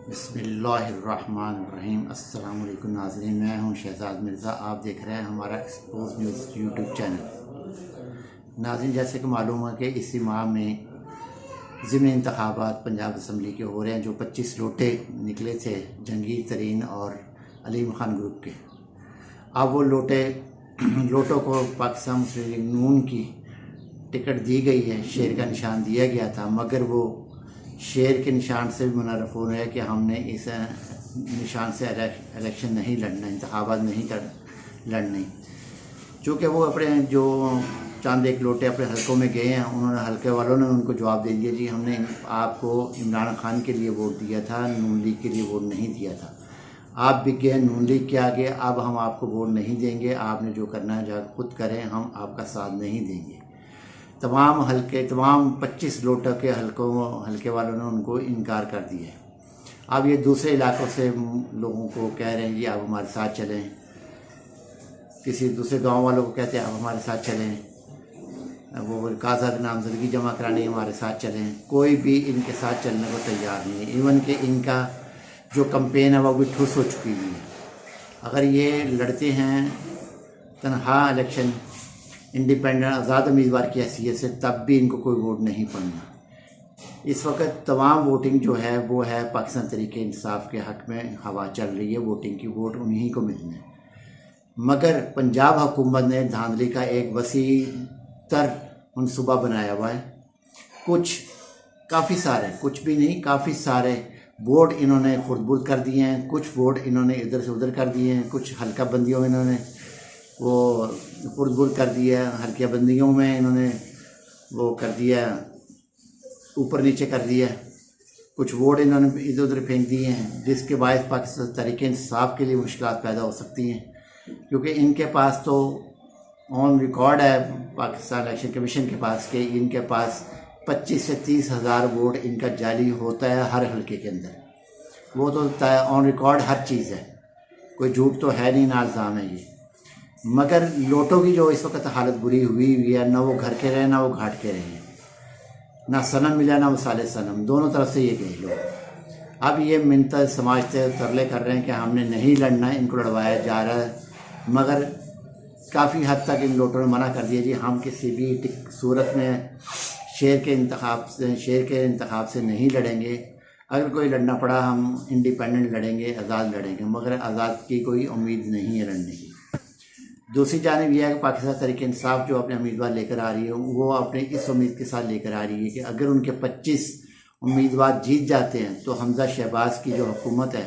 बिस्मिल्लाहिर्रहमानिर्रहीम। अस्सलाम वालेकुम नाज़रीन, मैं हूं शहजाद मिर्ज़ा। आप देख रहे हैं हमारा एक्सपोज न्यूज़ यूट्यूब चैनल। नाज़रीन, जैसे कि मालूम है कि इसी माह में ज़िमनी इंतखाबात पंजाब असम्बली के हो रहे हैं, जो 25 लोटे निकले थे जहांगीर तरीन और अलीम खान ग्रुप के। अब वो लोटों को पाकिस्तान मुस्लिम लीग नून की टिकट दी गई है, शेर का निशान दिया गया था, मगर वो शेर के निशान से भी मुनर्रफ हो रहा है कि हमने इस निशान से इलेक्शन नहीं लड़ना, इंतखाबात नहीं लड़ने। चूँकि वो अपने जो चंद एक लोटे अपने हलकों में गए हैं, उन्होंने हलके वालों ने उनको जवाब दे दिया, जी हमने आपको इमरान खान के लिए वोट दिया था, नून लीग के लिए वोट नहीं दिया था। आप भी गए नून लीग के आगे, अब हम आपको वोट नहीं देंगे, आपने जो करना है जाकर खुद करें, हम आपका साथ नहीं देंगे। तमाम 25 लोटों के हलके वालों ने उनको इनकार कर दिया। अब ये दूसरे इलाकों से लोगों को कह रहे हैं कि आप हमारे साथ चलें, किसी दूसरे गांव वालों को कहते हैं आप हमारे साथ चलें, वो काज़ा नामजदगी जमा कराने हमारे साथ चलें। कोई भी इनके साथ चलने को तैयार नहीं है। इवन कि इनका जो कैंपेन है वो भी ठुस हो चुकी है। अगर ये लड़ते हैं तनहा इलेक्शन इंडिपेंडेंट आज़ाद उम्मीदवार की हैसियत से, तब भी इनको कोई वोट नहीं पड़ना। इस वक्त तमाम वोटिंग जो है वो है पाकिस्तान तरीके इंसाफ के हक़ में हवा चल रही है। वोटिंग की वोट उन्हीं को मिलने हैं, मगर पंजाब हुकूमत ने धांधली का एक वसी तर मनसूबा बनाया हुआ है। कुछ भी नहीं, काफ़ी सारे वोट इन्होंने खुर्द-बुर्द कर दिए हैं, कुछ वोट इन्होंने इधर से उधर कर दिए हैं, कुछ हल्का बंदियों में इन्होंने वो खुर्द-बुर्द कर दिया, हल्की बंदियों में इन्होंने वो कर दिया, ऊपर नीचे कर दिया, कुछ वोट इन्होंने इधर उधर फेंक दिए हैं, जिसके बायस पाकिस्तान तरीके इंसाफ के लिए मुश्किलात पैदा हो सकती हैं। क्योंकि इनके पास तो ऑन रिकॉर्ड है पाकिस्तान इलेक्शन कमीशन के पास कि इनके पास 25 से 30 हज़ार वोट इनका जाली होता है हर हल्के के अंदर। वो तो ऑन रिकॉर्ड हर चीज़ है, कोई झूठ तो है नहीं, ना इल्ज़ाम है ये। मगर लोटों की जो इस वक्त हालत बुरी हुई है, ना वो घर के रहे ना वो घाट के रहे, ना सनम मिला ना वसाले सनम, दोनों तरफ से ये गए लोग। अब ये मिन्नत समाजते तरले कर रहे हैं कि हमने नहीं लड़ना, इनको लड़वाया जा रहा है। मगर काफ़ी हद तक इन लोटों ने मना कर दिया, जी हम किसी भी सूरत में शेर के इंतखाब से नहीं लड़ेंगे। अगर कोई लड़ना पड़ा हम इंडिपेंडेंट लड़ेंगे, आज़ाद लड़ेंगे, मगर आज़ाद की कोई उम्मीद नहीं है लड़ने की। दूसरी जानिब यह है कि पाकिस्तान तरीके इंसाफ जो अपने उम्मीदवार लेकर आ रही है, वो अपने इस उम्मीद के साथ लेकर आ रही है कि अगर उनके 25 उम्मीदवार जीत जाते हैं तो हमजा शहबाज की जो हुकूमत है,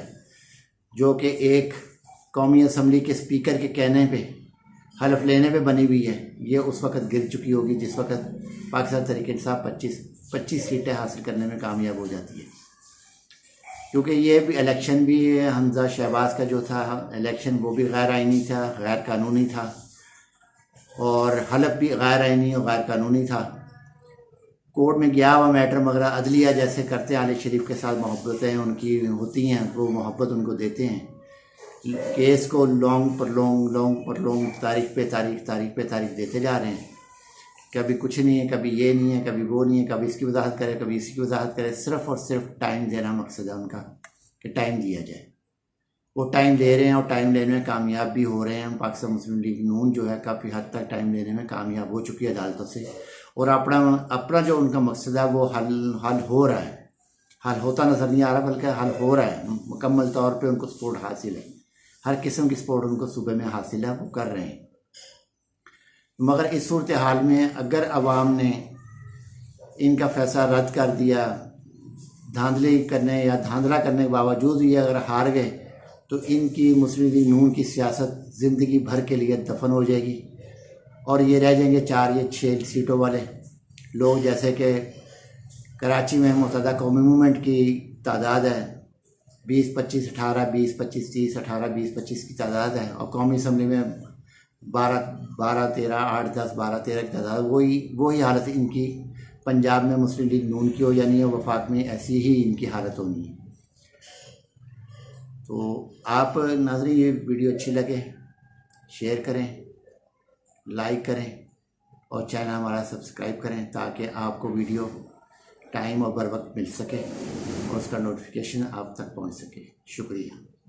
जो कि एक कौमी असम्बली के स्पीकर के कहने पे हलफ लेने पे बनी हुई है, ये उस वक्त गिर चुकी होगी जिस वक्त पाकिस्तान तरीके इंसाफ 25 सीटें हासिल करने में कामयाब हो जाती है। क्योंकि ये भी इलेक्शन भी हमजा शहबाज का जो था इलेक्शन, वो भी गैर आइनी था, गैर कानूनी था, और हलफ भी गैर आइनी और गैर कानूनी था। कोर्ट में गया हुआ मैटर, मगर अदलिया जैसे करते हैं, आले शरीफ के साथ मोहब्बतें उनकी होती हैं, वो मोहब्बत उनको देते हैं, केस को लॉन्ग पर लॉन्ग तारीख पे तारीख देते जा रहे हैं। कभी कुछ नहीं है, कभी ये नहीं है, कभी वो नहीं है, कभी इसकी वजाहत करे, कभी इसकी वजाहत करे। सिर्फ़ और सिर्फ टाइम देना मकसद है उनका कि टाइम दिया जाए। वो टाइम दे रहे हैं और टाइम लेने में कामयाब भी हो रहे हैं। पाकिस्तान मुस्लिम लीग नून जो है काफ़ी हद तक टाइम लेने में कामयाब हो चुकी है अदालतों से, और अपना जो उनका मकसद है वो हल हो रहा है। हल होता नज़र नहीं आ रहा, बल्कि हल हो रहा है। मुकम्मल तौर पर उनको सपोर्ट हासिल है, हर किस्म की सपोर्ट उनको सूबे में हासिल है, वो कर रहे हैं। मगर इस सूरत हाल में अगर अवाम ने इनका फैसला रद्द कर दिया, धांधली करने या धांधला करने के बावजूद ये अगर हार गए, तो इनकी मुस्लिम लीग नून की सियासत ज़िंदगी भर के लिए दफन हो जाएगी, और ये रह जाएंगे 4 या 6 सीटों वाले लोग। जैसे कि कराची में मुत्तहदा कौमी मूवमेंट की तादाद है 20, 25, 18, 20, 25, 30, 18, 20, 25 की तादाद है, और कौमी असम्बली में 12, 13, 8, 10, 12, 13 की तादाद। वही हालत इनकी पंजाब में मुस्लिम लीग नून की हो जानी है, वफाक में ऐसी ही इनकी हालत होनी है। तो आप नाज़रीन, ये वीडियो अच्छी लगे शेयर करें, लाइक करें, और चैनल हमारा सब्सक्राइब करें, ताकि आपको वीडियो टाइम और बर वक्त मिल सके और उसका नोटिफिकेशन आप तक पहुंच सके। शुक्रिया।